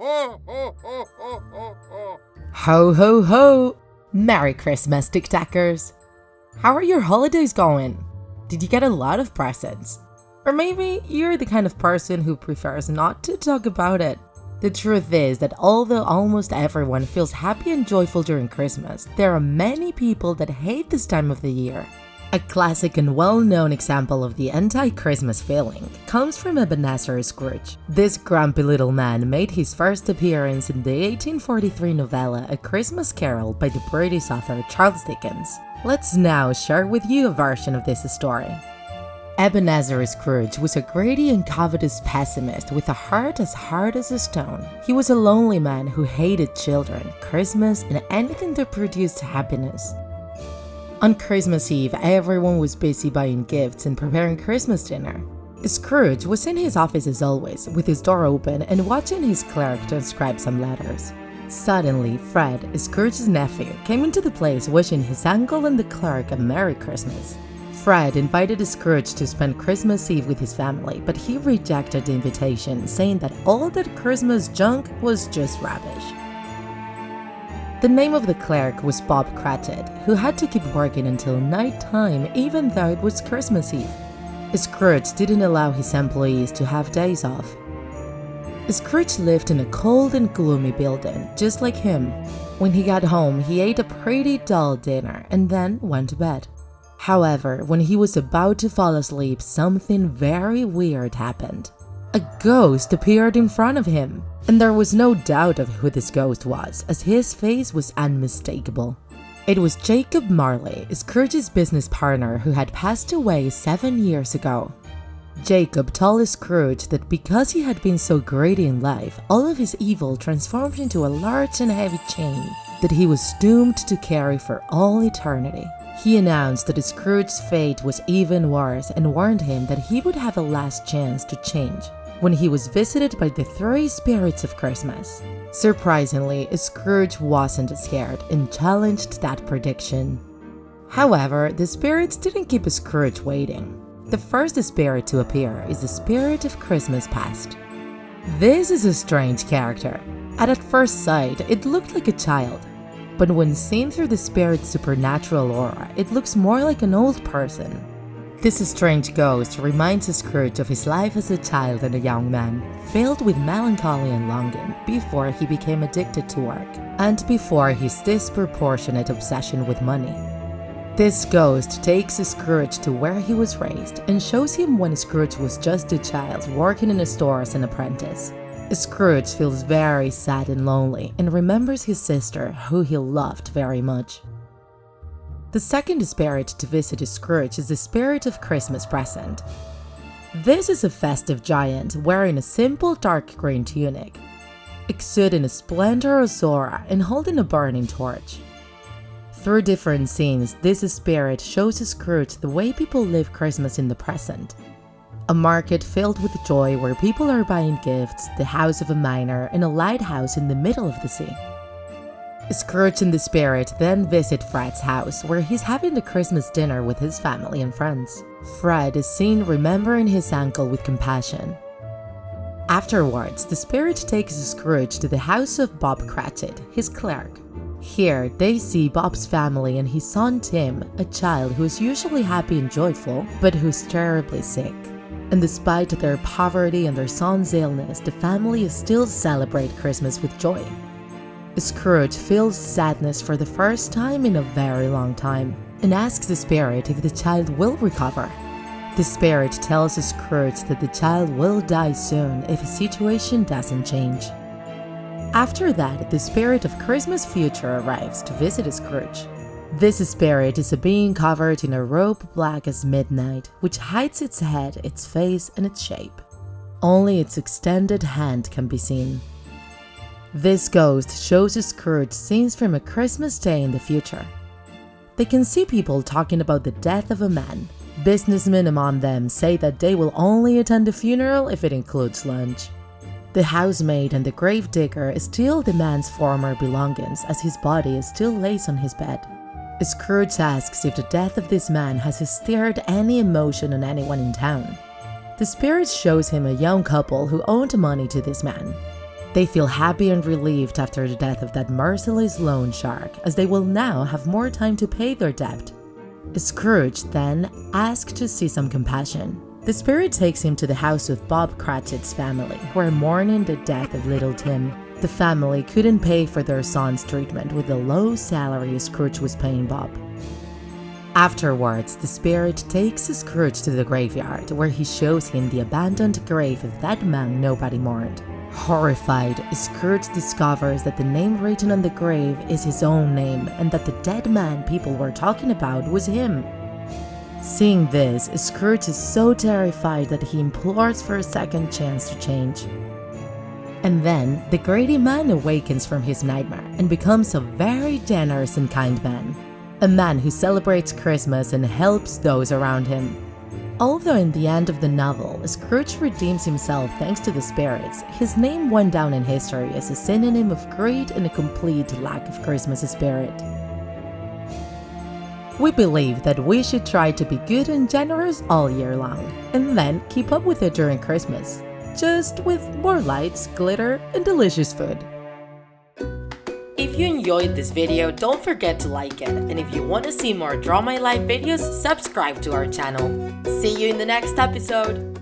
Ho ho ho! Merry Christmas, TikTakers! How are your holidays going? Did you get a lot of presents? Or maybe you're the kind of person who prefers not to talk about it. The truth is that although almost everyone feels happy and joyful during Christmas, there are many people that hate this time of the year. A classic and well-known example of the anti-Christmas feeling comes from Ebenezer Scrooge. This grumpy little man made his first appearance in the 1843 novella A Christmas Carol by the British author Charles Dickens. Let's now share with you a version of this story. Ebenezer Scrooge was a greedy and covetous pessimist with a heart as hard as a stone. He was a lonely man who hated children, Christmas, and anything that produced happiness. On Christmas Eve, everyone was busy buying gifts and preparing Christmas dinner. Scrooge was in his office as always, with his door open and watching his clerk transcribe some letters. Suddenly, Fred, Scrooge's nephew, came into the place wishing his uncle and the clerk a Merry Christmas. Fred invited Scrooge to spend Christmas Eve with his family, but he rejected the invitation, saying that all that Christmas junk was just rubbish. The name of the clerk was Bob Cratchit, who had to keep working until night time even though it was Christmas Eve. Scrooge didn't allow his employees to have days off. Scrooge lived in a cold and gloomy building, just like him. When he got home, he ate a pretty dull dinner and then went to bed. However, when he was about to fall asleep, something very weird happened. A ghost appeared in front of him, and there was no doubt of who this ghost was, as his face was unmistakable. It was Jacob Marley, Scrooge's business partner who had passed away 7 years ago. Jacob told Scrooge that because he had been so greedy in life, all of his evil transformed into a large and heavy chain that he was doomed to carry for all eternity. He announced that Scrooge's fate was even worse and warned him that he would have a last chance to change when he was visited by the three spirits of Christmas. Surprisingly, Scrooge wasn't scared and challenged that prediction. However, the spirits didn't keep Scrooge waiting. The first spirit to appear is the spirit of Christmas past. This is a strange character. At first sight, it looked like a child. But when seen through the spirit's supernatural aura, it looks more like an old person. This strange ghost reminds Scrooge of his life as a child and a young man, filled with melancholy and longing before he became addicted to work, and before his disproportionate obsession with money. This ghost takes Scrooge to where he was raised and shows him when Scrooge was just a child working in a store as an apprentice. Scrooge feels very sad and lonely and remembers his sister, who he loved very much. The second spirit to visit Scrooge is the spirit of Christmas present. This is a festive giant wearing a simple dark green tunic, exuding a splendorous aura and holding a burning torch. Through different scenes, this spirit shows Scrooge the way people live Christmas in the present. A market filled with joy where people are buying gifts, the house of a miner, and a lighthouse in the middle of the sea. Scrooge and the spirit then visit Fred's house, where he's having the Christmas dinner with his family and friends. Fred is seen remembering his uncle with compassion. Afterwards, the spirit takes Scrooge to the house of Bob Cratchit, his clerk. Here, they see Bob's family and his son Tim, a child who is usually happy and joyful, but who's terribly sick. And despite their poverty and their son's illness, the family still celebrate Christmas with joy. Scrooge feels sadness for the first time in a very long time and asks the spirit if the child will recover. The spirit tells Scrooge that the child will die soon if his situation doesn't change. After that, the spirit of Christmas future arrives to visit Scrooge. This spirit is a being covered in a robe black as midnight, which hides its head, its face, and its shape. Only its extended hand can be seen. This ghost shows Scrooge scenes from a Christmas day in the future. They can see people talking about the death of a man. Businessmen among them say that they will only attend the funeral if it includes lunch. The housemaid and the gravedigger steal the man's former belongings as his body still lays on his bed. Scrooge asks if the death of this man has stirred any emotion on anyone in town. The spirit shows him a young couple who owed money to this man. They feel happy and relieved after the death of that merciless loan shark, as they will now have more time to pay their debt. Scrooge then asks to see some compassion. The spirit takes him to the house of Bob Cratchit's family, who are mourning the death of little Tim. The family couldn't pay for their son's treatment with the low salary Scrooge was paying Bob. Afterwards, the spirit takes Scrooge to the graveyard, where he shows him the abandoned grave of that man nobody mourned. Horrified, Scrooge discovers that the name written on the grave is his own name and that the dead man people were talking about was him. Seeing this, Scrooge is so terrified that he implores for a second chance to change. And then, the greedy man awakens from his nightmare and becomes a very generous and kind man. A man who celebrates Christmas and helps those around him. Although in the end of the novel, Scrooge redeems himself thanks to the spirits, his name went down in history as a synonym of great and a complete lack of Christmas spirit. We believe that we should try to be good and generous all year long, and then keep up with it during Christmas, just with more lights, glitter, and delicious food. If you enjoyed this video, don't forget to like it, and if you want to see more Draw My Life videos, subscribe to our channel. See you in the next episode!